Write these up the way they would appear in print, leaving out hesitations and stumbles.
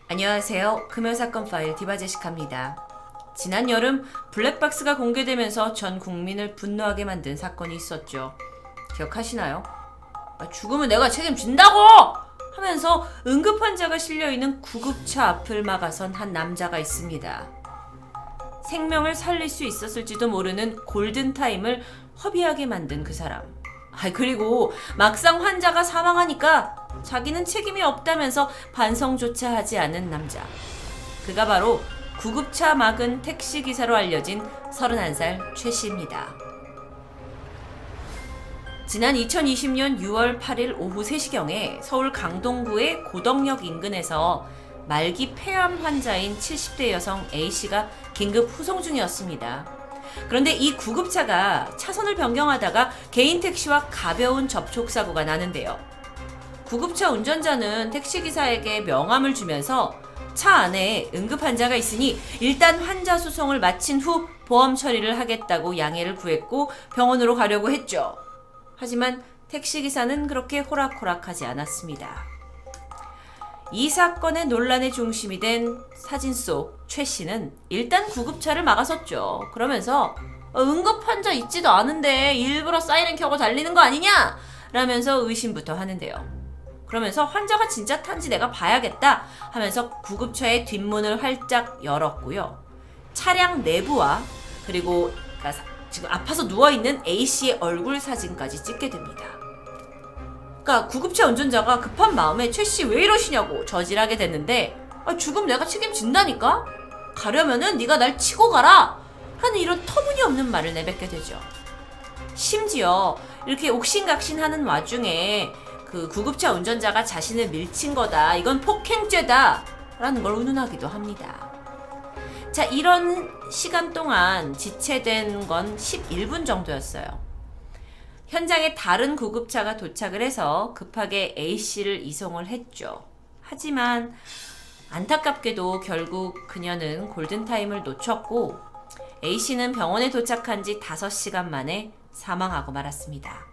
안녕하세요. 금요사건 파일 디바제시카입니다. 지난 여름 블랙박스가 공개되면서 전 국민을 분노하게 만든 사건이 있었죠. 기억하시나요? 죽으면 내가 책임진다고! 하면서 응급환자가 실려있는 구급차 앞을 막아선 한 남자가 있습니다. 생명을 살릴 수 있었을지도 모르는 골든타임을 허비하게 만든 그 사람. 그리고 막상 환자가 사망하니까 자기는 책임이 없다면서 반성조차 하지 않은 남자. 그가 바로 구급차 막은 택시기사로 알려진 31살 최 씨입니다. 지난 2020년 6월 8일 오후 3시경에 서울 강동구의 고덕역 인근에서 말기 폐암 환자인 70대 여성 A씨가 긴급 후송 중이었습니다. 그런데 이 구급차가 차선을 변경하다가 개인 택시와 가벼운 접촉사고가 나는데요. 구급차 운전자는 택시기사에게 명함을 주면서 차 안에 응급환자가 있으니 일단 환자 수송을 마친 후 보험 처리를 하겠다고 양해를 구했고 병원으로 가려고 했죠. 하지만 택시기사는 그렇게 호락호락하지 않았습니다. 이 사건의 논란의 중심이 된 사진 속 최 씨는 일단 구급차를 막아섰죠. 그러면서 응급환자 있지도 않은데 일부러 사이렌 켜고 달리는 거 아니냐? 라면서 의심부터 하는데요. 그러면서 환자가 진짜 탄지 내가 봐야겠다 하면서 구급차의 뒷문을 활짝 열었고요. 차량 내부와 그리고 지금 아파서 누워있는 A씨의 얼굴 사진까지 찍게 됩니다. 그러니까 구급차 운전자가 급한 마음에 최 씨 왜 이러시냐고 저질하게 됐는데 죽음 내가 책임진다니까? 가려면은 네가 날 치고 가라! 하는 이런 터무니없는 말을 내뱉게 되죠. 심지어 이렇게 옥신각신하는 와중에 그 구급차 운전자가 자신을 밀친 거다. 이건 폭행죄다. 라는 걸 운운하기도 합니다. 자, 이런 시간 동안 지체된 건 11분 정도였어요. 현장에 다른 구급차가 도착을 해서 급하게 A씨를 이송을 했죠. 하지만 안타깝게도 결국 그녀는 골든타임을 놓쳤고 A씨는 병원에 도착한 지 5시간 만에 사망하고 말았습니다.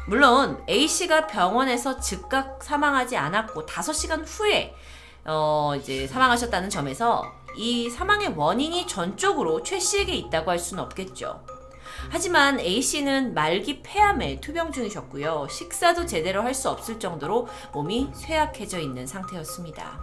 물론 A씨가 병원에서 즉각 사망하지 않았고 5시간 후에 이제 사망하셨다는 점에서 이 사망의 원인이 전적으로 최 씨에게 있다고 할 수는 없겠죠. 하지만 A씨는 말기 폐암에 투병 중이셨고요. 식사도 제대로 할 수 없을 정도로 몸이 쇠약해져 있는 상태였습니다.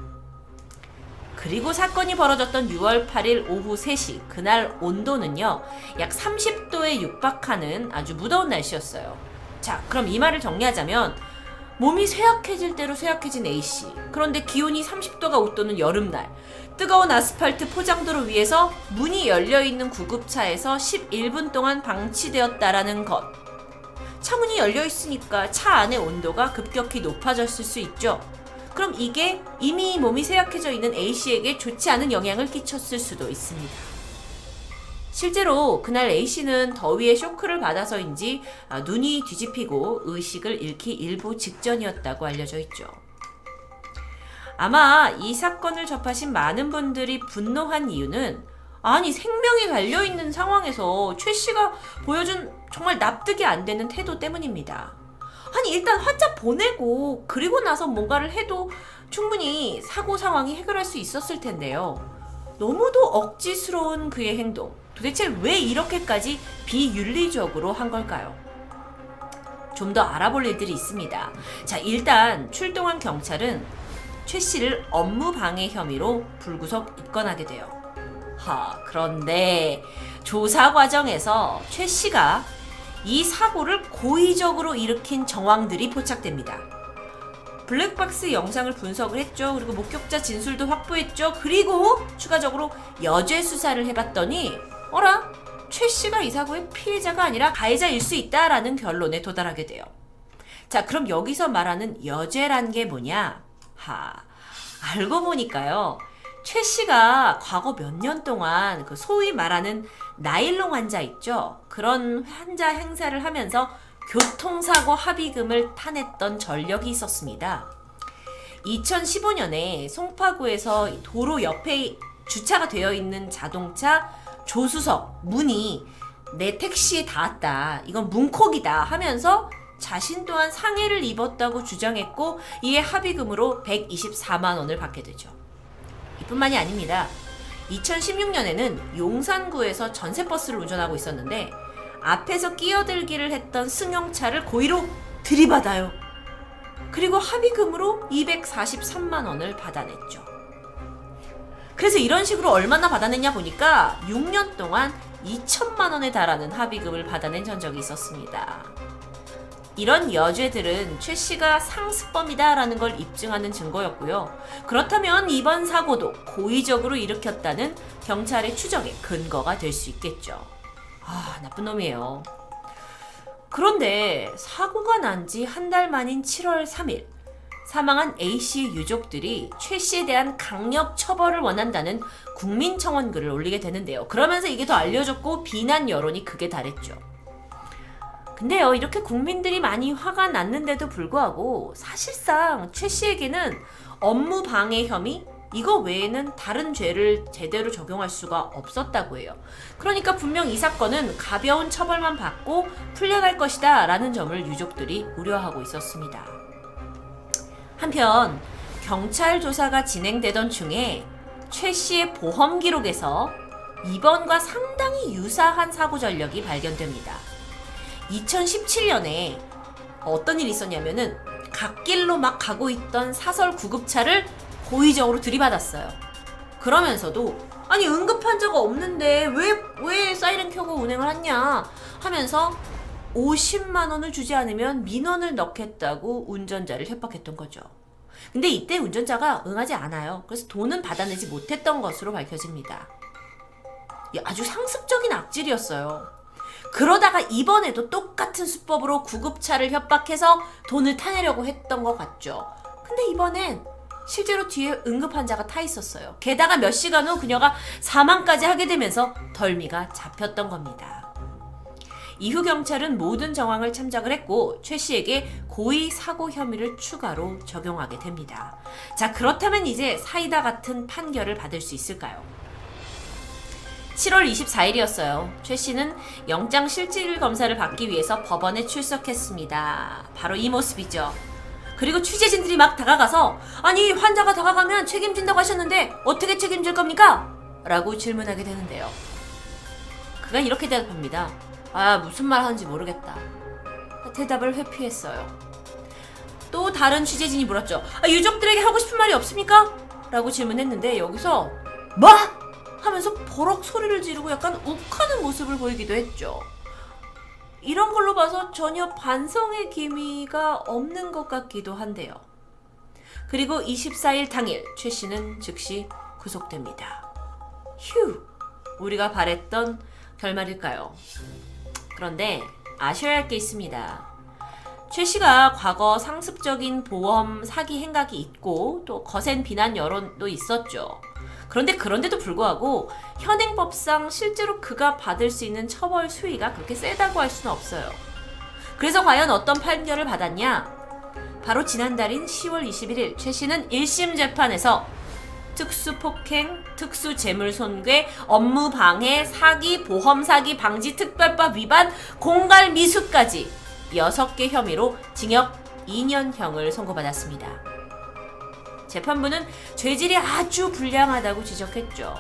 그리고 사건이 벌어졌던 6월 8일 오후 3시, 그날 온도는요, 약 30도에 육박하는 아주 무더운 날씨였어요. 자, 그럼 이 말을 정리하자면 몸이 쇠약해질 대로 쇠약해진 A씨. 그런데 기온이 30도가 웃도는 여름날, 뜨거운 아스팔트 포장도로 위에서 문이 열려있는 구급차에서 11분 동안 방치되었다라는 것. 차문이 열려있으니까 차 안의 온도가 급격히 높아졌을 수 있죠. 그럼 이게 이미 몸이 쇠약해져 있는 A씨에게 좋지 않은 영향을 끼쳤을 수도 있습니다. 실제로 그날 A씨는 더위에 쇼크를 받아서인지 눈이 뒤집히고 의식을 잃기 일보 직전이었다고 알려져 있죠. 아마 이 사건을 접하신 많은 분들이 분노한 이유는 아니 생명이 달려있는 상황에서 최 씨가 보여준 정말 납득이 안 되는 태도 때문입니다. 아니 일단 환자 보내고 그리고 나서 뭔가를 해도 충분히 사고 상황이 해결할 수 있었을 텐데요. 너무도 억지스러운 그의 행동. 도대체 왜 이렇게까지 비윤리적으로 한 걸까요? 좀 더 알아볼 일들이 있습니다. 자, 일단 출동한 경찰은 최 씨를 업무 방해 혐의로 불구속 입건하게 돼요. 그런데 조사 과정에서 최 씨가 이 사고를 고의적으로 일으킨 정황들이 포착됩니다. 블랙박스 영상을 분석을 했죠. 그리고 목격자 진술도 확보했죠. 그리고 추가적으로 여죄 수사를 해봤더니 어라? 최 씨가 이 사고의 피해자가 아니라 가해자일 수 있다라는 결론에 도달하게 돼요. 자, 그럼 여기서 말하는 여죄란 게 뭐냐? 알고 보니까요. 최 씨가 과거 몇 년 동안 그 소위 말하는 나일론 환자 있죠? 그런 환자 행사를 하면서 교통사고 합의금을 타냈던 전력이 있었습니다. 2015년에 송파구에서 도로 옆에 주차가 되어 있는 자동차 조수석 문이 내 택시에 닿았다. 이건 문콕이다 하면서 자신 또한 상해를 입었다고 주장했고 이에 합의금으로 124만 원을 받게 되죠. 뿐만이 아닙니다. 2016년에는 용산구에서 전세버스를 운전하고 있었는데 앞에서 끼어들기를 했던 승용차를 고의로 들이받아요. 그리고 합의금으로 243만 원을 받아냈죠. 그래서 이런 식으로 얼마나 받아냈냐 보니까 6년 동안 2천만 원에 달하는 합의금을 받아낸 전적이 있었습니다. 이런 여죄들은 최 씨가 상습범이다라는 걸 입증하는 증거였고요. 그렇다면 이번 사고도 고의적으로 일으켰다는 경찰의 추정에 근거가 될 수 있겠죠. 나쁜 놈이에요. 그런데 사고가 난 지 한 달 만인 7월 3일 사망한 A씨의 유족들이 최 씨에 대한 강력 처벌을 원한다는 국민청원글을 올리게 되는데요. 그러면서 이게 더 알려졌고 비난 여론이 극에 달했죠. 근데요, 이렇게 국민들이 많이 화가 났는데도 불구하고 사실상 최 씨에게는 업무 방해 혐의 이거 외에는 다른 죄를 제대로 적용할 수가 없었다고 해요. 그러니까 분명 이 사건은 가벼운 처벌만 받고 풀려날 것이다 라는 점을 유족들이 우려하고 있었습니다. 한편 경찰 조사가 진행되던 중에 최 씨의 보험 기록에서 이번과 상당히 유사한 사고 전력이 발견됩니다. 2017년에 어떤 일이 있었냐면은 갓길로 막 가고 있던 사설 구급차를 고의적으로 들이받았어요. 그러면서도 아니 응급환자가 없는데 왜 사이렌 켜고 운행을 하냐 하면서 50만 원을 주지 않으면 민원을 넣겠다고 운전자를 협박했던 거죠. 근데 이때 운전자가 응하지 않아요. 그래서 돈은 받아내지 못했던 것으로 밝혀집니다. 아주 상습적인 악질이었어요. 그러다가 이번에도 똑같은 수법으로 구급차를 협박해서 돈을 타내려고 했던 것 같죠. 근데 이번엔 실제로 뒤에 응급환자가 타 있었어요. 게다가 몇 시간 후 그녀가 사망까지 하게 되면서 덜미가 잡혔던 겁니다. 이후 경찰은 모든 정황을 참작을 했고 최 씨에게 고의 사고 혐의를 추가로 적용하게 됩니다. 자, 그렇다면 이제 사이다 같은 판결을 받을 수 있을까요? 7월 24일이었어요. 최 씨는 영장 실질 검사를 받기 위해서 법원에 출석했습니다. 바로 이 모습이죠. 그리고 취재진들이 막 다가가서 아니 환자가 다가가면 책임진다고 하셨는데 어떻게 책임질 겁니까? 라고 질문하게 되는데요. 그가 이렇게 대답합니다. 무슨 말 하는지 모르겠다. 대답을 회피했어요. 또 다른 취재진이 물었죠. 유족들에게 하고 싶은 말이 없습니까? 라고 질문했는데 여기서 뭐? 하면서 버럭 소리를 지르고 약간 욱하는 모습을 보이기도 했죠. 이런 걸로 봐서 전혀 반성의 기미가 없는 것 같기도 한데요. 그리고 24일 당일 최 씨는 즉시 구속됩니다. 휴, 우리가 바랬던 결말일까요? 그런데 아셔야 할 게 있습니다. 최 씨가 과거 상습적인 보험 사기 행각이 있고 또 거센 비난 여론도 있었죠. 그런데도 불구하고 현행법상 실제로 그가 받을 수 있는 처벌 수위가 그렇게 세다고 할 수는 없어요. 그래서 과연 어떤 판결을 받았냐? 바로 지난달인 10월 21일 최 씨는 1심 재판에서 특수폭행, 특수재물손괴, 업무방해, 사기, 보험사기 방지특별법 위반, 공갈미수까지 6개 혐의로 징역 2년형을 선고받았습니다. 재판부는 죄질이 아주 불량하다고 지적했죠.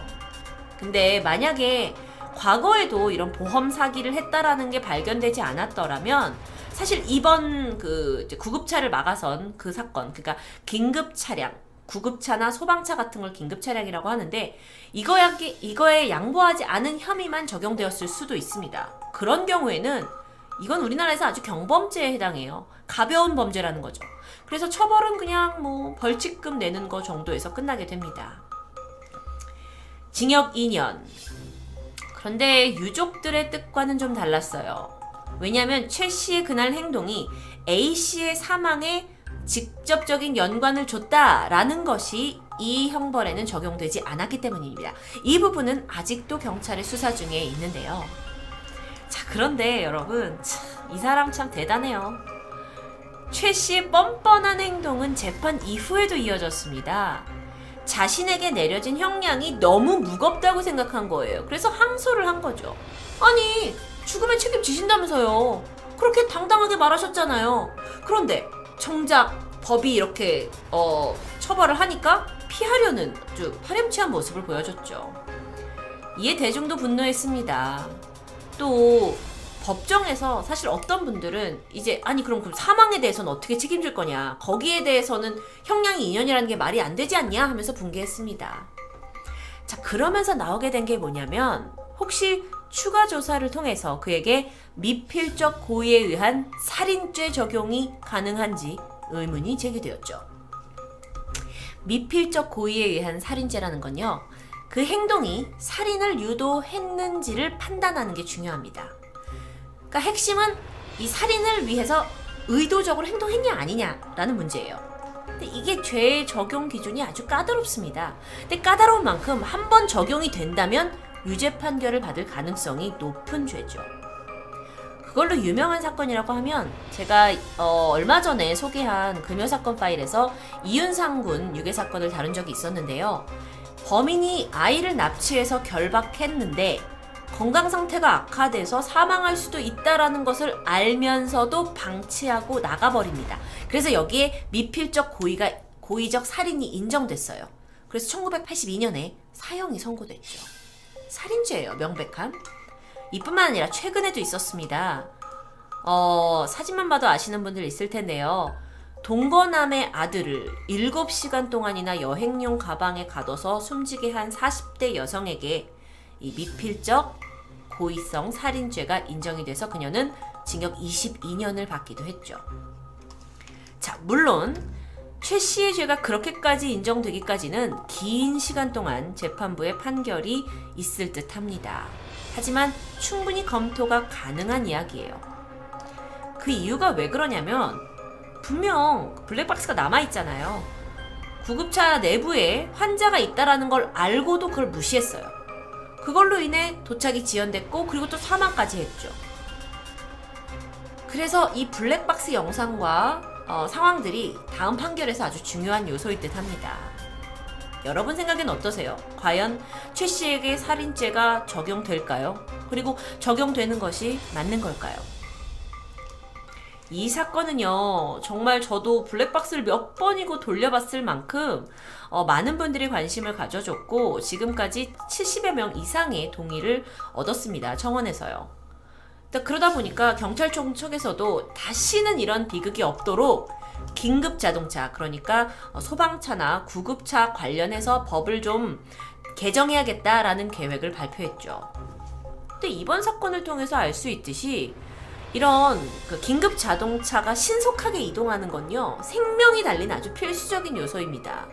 근데 만약에 과거에도 이런 보험 사기를 했다라는 게 발견되지 않았더라면 사실 이번 그 구급차를 막아선 그 사건, 그러니까 긴급 차량, 구급차나 소방차 같은 걸 긴급 차량이라고 하는데 이거에 양보하지 않은 혐의만 적용되었을 수도 있습니다. 그런 경우에는 이건 우리나라에서 아주 경범죄에 해당해요. 가벼운 범죄라는 거죠. 그래서 처벌은 그냥 벌칙금 내는 거 정도에서 끝나게 됩니다. 징역 2년. 그런데 유족들의 뜻과는 좀 달랐어요. 왜냐하면 최 씨의 그날 행동이 A 씨의 사망에 직접적인 연관을 줬다라는 것이 이 형벌에는 적용되지 않았기 때문입니다. 이 부분은 아직도 경찰의 수사 중에 있는데요. 자, 그런데 여러분, 이 사람 참 대단해요. 최 씨의 뻔뻔한 행동은 재판 이후에도 이어졌습니다. 자신에게 내려진 형량이 너무 무겁다고 생각한 거예요. 그래서 항소를 한 거죠. 아니, 죽으면 책임지신다면서요. 그렇게 당당하게 말하셨잖아요. 그런데 정작 법이 이렇게 처벌을 하니까 피하려 피하려는 아주 파렴치한 모습을 보여줬죠. 이에 대중도 분노했습니다. 또 법정에서 사실 어떤 분들은 이제 아니 그럼 사망에 대해서는 어떻게 책임질 거냐, 거기에 대해서는 형량이 2년이라는 게 말이 안 되지 않냐 하면서 분개했습니다. 자, 그러면서 나오게 된 게 뭐냐면 혹시 추가 조사를 통해서 그에게 미필적 고의에 의한 살인죄 적용이 가능한지 의문이 제기되었죠. 미필적 고의에 의한 살인죄라는 건요, 그 행동이 살인을 유도했는지를 판단하는 게 중요합니다. 그러니까 핵심은 이 살인을 위해서 의도적으로 행동했냐 아니냐라는 문제예요. 근데 이게 죄의 적용 기준이 아주 까다롭습니다. 근데 까다로운 만큼 한 번 적용이 된다면 유죄 판결을 받을 가능성이 높은 죄죠. 그걸로 유명한 사건이라고 하면 제가 얼마 전에 소개한 금요사건 파일에서 이윤상 군 유괴 사건을 다룬 적이 있었는데요. 범인이 아이를 납치해서 결박했는데 건강 상태가 악화돼서 사망할 수도 있다라는 것을 알면서도 방치하고 나가버립니다. 그래서 여기에 미필적 고의적 살인이 인정됐어요. 그래서 1982년에 사형이 선고됐죠. 살인죄예요, 명백한. 이뿐만 아니라 최근에도 있었습니다. 사진만 봐도 아시는 분들 있을 텐데요. 동거남의 아들을 7시간 동안이나 여행용 가방에 가둬서 숨지게 한 40대 여성에게 이 미필적 고의성 살인죄가 인정이 돼서 그녀는 징역 22년을 받기도 했죠. 자, 물론 최 씨의 죄가 그렇게까지 인정되기까지는 긴 시간 동안 재판부의 판결이 있을 듯 합니다. 하지만 충분히 검토가 가능한 이야기예요. 그 이유가 왜 그러냐면 분명 블랙박스가 남아있잖아요. 구급차 내부에 환자가 있다라는 걸 알고도 그걸 무시했어요. 그걸로 인해 도착이 지연됐고 그리고 또 사망까지 했죠. 그래서 이 블랙박스 영상과 상황들이 다음 판결에서 아주 중요한 요소일 듯 합니다. 여러분 생각엔 어떠세요? 과연 최 씨에게 살인죄가 적용될까요? 그리고 적용되는 것이 맞는 걸까요? 이 사건은요, 정말 저도 블랙박스를 몇 번이고 돌려봤을 만큼 많은 분들이 관심을 가져줬고 지금까지 70여 명 이상의 동의를 얻었습니다. 청원에서요. 그러다 보니까 경찰청 측에서도 다시는 이런 비극이 없도록 긴급 자동차, 그러니까 소방차나 구급차 관련해서 법을 좀 개정해야겠다라는 계획을 발표했죠. 근데 이번 사건을 통해서 알 수 있듯이 이런 긴급 자동차가 신속하게 이동하는 건요, 생명이 달린 아주 필수적인 요소입니다.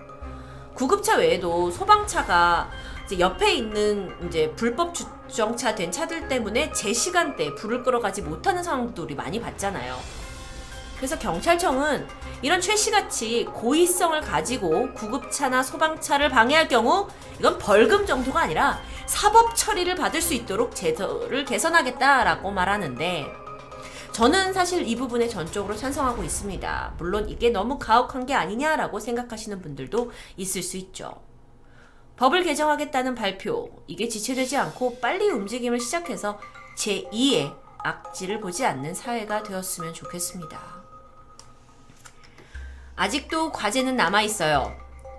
구급차 외에도 소방차가 이제 옆에 있는 이제 불법 주정차된 차들 때문에 제 시간대에 불을 끌어가지 못하는 상황도 우리 많이 봤잖아요. 그래서 경찰청은 이런 최 씨같이 고의성을 가지고 구급차나 소방차를 방해할 경우 이건 벌금 정도가 아니라 사법 처리를 받을 수 있도록 제도를 개선하겠다라고 말하는데, 저는 사실 이 부분에 전적으로 찬성하고 있습니다. 물론 이게 너무 가혹한 게 아니냐라고 생각하시는 분들도 있을 수 있죠. 법을 개정하겠다는 발표, 이게 지체되지 않고 빨리 움직임을 시작해서 제2의 악질을 보지 않는 사회가 되었으면 좋겠습니다. 아직도 과제는 남아있어요.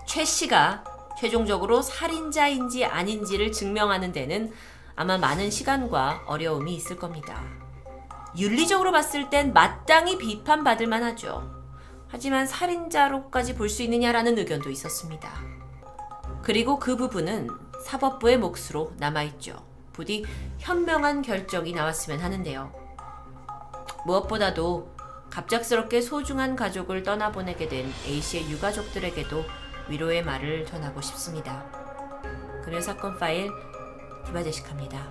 최 씨가 최종적으로 살인자인지 아닌지를 증명하는 데는 아마 많은 시간과 어려움이 있을 겁니다. 윤리적으로 봤을 땐 마땅히 비판받을 만하죠. 하지만 살인자로까지 볼 수 있느냐라는 의견도 있었습니다. 그리고 그 부분은 사법부의 몫으로 남아있죠. 부디 현명한 결정이 나왔으면 하는데요. 무엇보다도 갑작스럽게 소중한 가족을 떠나보내게 된 A씨의 유가족들에게도 위로의 말을 전하고 싶습니다. 금요사건 파일 디바제식합니다.